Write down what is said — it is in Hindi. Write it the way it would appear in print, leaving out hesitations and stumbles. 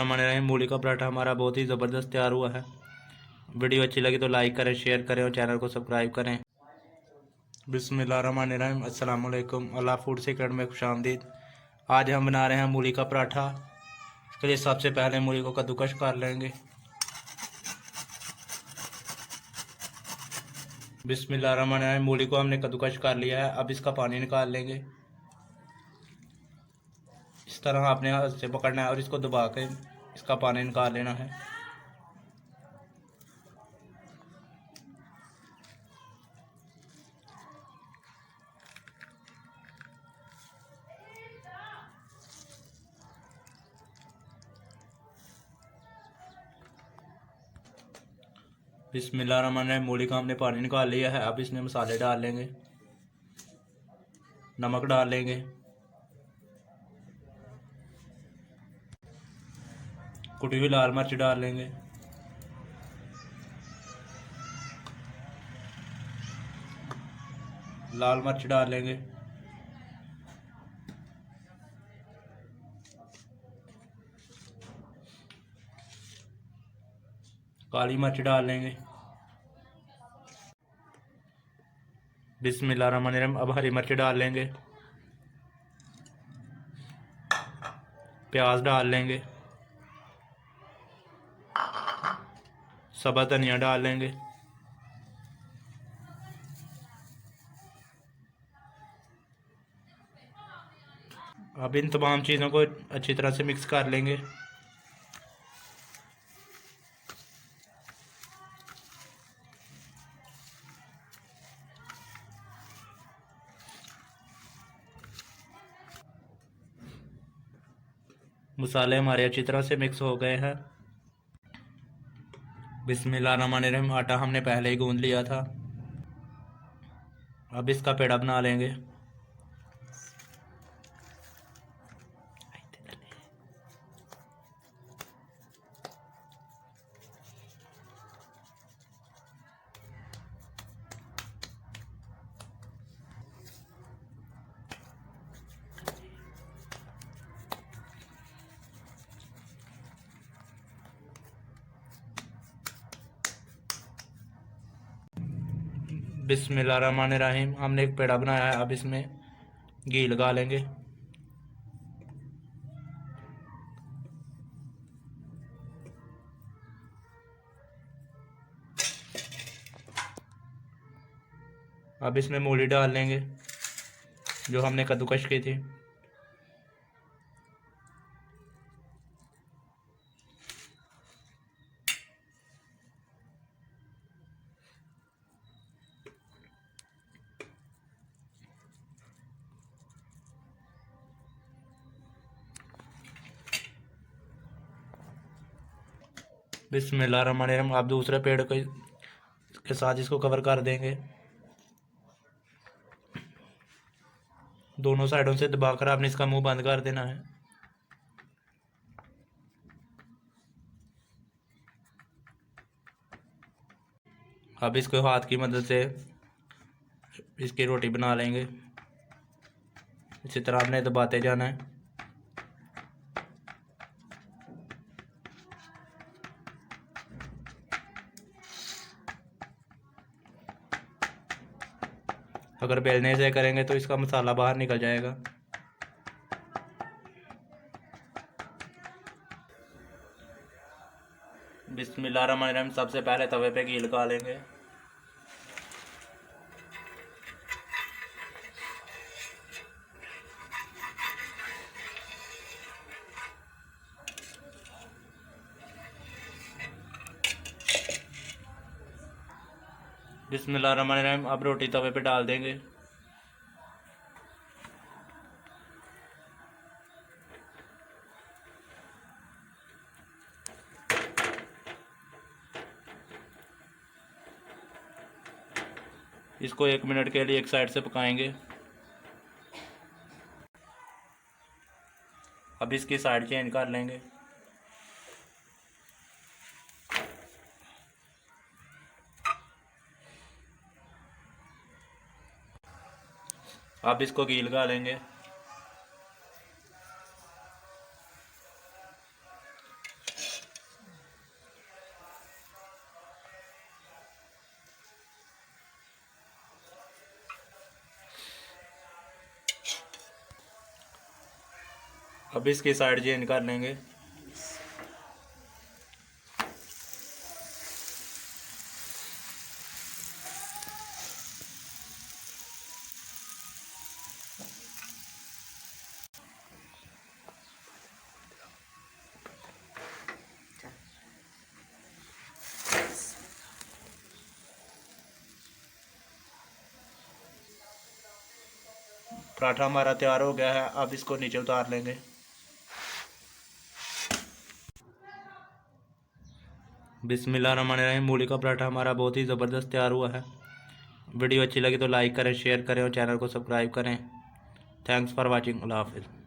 हमारे यहाँ मूली का पराठा हमारा बहुत ही ज़बरदस्त तैयार हुआ है। वीडियो अच्छी लगी तो लाइक करें, शेयर करें और चैनल को सब्सक्राइब करें। बिस्मिल्लाहिर्रहमानिर्रहीम, अस्सलाम वालेकुम। अल्लाह फूड सीक्रेट में खुशामदीद। आज हम बना रहे हैं मूली का पराठा। इसके लिए सबसे पहले मूली को कद्दूकस कर लेंगे। बिस्मिल्लाहिर्रहमानिर्रहीम, मूली को हमने कद्दूकस कर लिया है। अब इसका पानी निकाल लेंगे। इस तरह अपने हाथ से पकड़ना है और इसको दबा के इसका पानी निकाल लेना है। बिस्मिल्लाहिर्रहमानिर्रहीम, मूली का हमने पानी निकाल लिया है। अब इसमें मसाले डाल लेंगे। नमक डाल लेंगे, कुटी हुई लाल मिर्च डाल लेंगे, लाल मिर्च डाल लेंगे, काली मिर्च डाल लेंगे। बिस्मिल्लाहिर्रहमानिर्रहीम, अब हरी मिर्च डाल लेंगे, प्याज डाल लेंगे, सब्ज़ धनिया डाल लेंगे। अब इन तमाम चीज़ों को अच्छी तरह से मिक्स कर लेंगे। मसाले हमारे अच्छी तरह से मिक्स हो गए हैं। बिस्मिल्लाहिर्रहमानिर्रहीम, आटा हमने पहले ही गूंद लिया था। अब इसका पेड़ा बना लेंगे। बिस्मिल्लाहिर्रहमानिर्रहीम, हमने एक पेड़ा बनाया है। अब इसमें घी लगा लेंगे। अब इसमें मूली डाल लेंगे जो हमने कद्दूकस की थी। बिस्मिल्लाहिर्रहमानिर्रहीम, अब दूसरे पेड़ के साथ इसको कवर कर देंगे। दोनों साइडों से दबाकर आपने इसका मुंह बंद कर देना है। अब इसको हाथ की मदद से इसकी रोटी बना लेंगे। इसी तरह आपने दबाते जाना है। अगर बेलने से करेंगे तो इसका मसाला बाहर निकल जाएगा। बिस्मिल्लाहिर्रहमानिर्रहीम, सबसे पहले तवे पे घी लगा लेंगे। बिस्मिल्लाहिर्रहमानिर्रहीम, अब रोटी तवे पे डाल देंगे। इसको 1 मिनट के लिए एक साइड से पकाएंगे। अब इसकी साइड चेंज कर लेंगे। अब इसको घी लगा लेंगे। अब इसकी साइड चेंज कर लेंगे। पराठा हमारा तैयार हो गया है। अब इसको नीचे उतार लेंगे। बिस्मिल्लाहिर्रहमानिर्रहीम। मूली का पराठा हमारा बहुत ही ज़बरदस्त तैयार हुआ है। वीडियो अच्छी लगी तो लाइक करें, शेयर करें और चैनल को सब्सक्राइब करें। Thanks for watching. अल्लाह हाफिज़।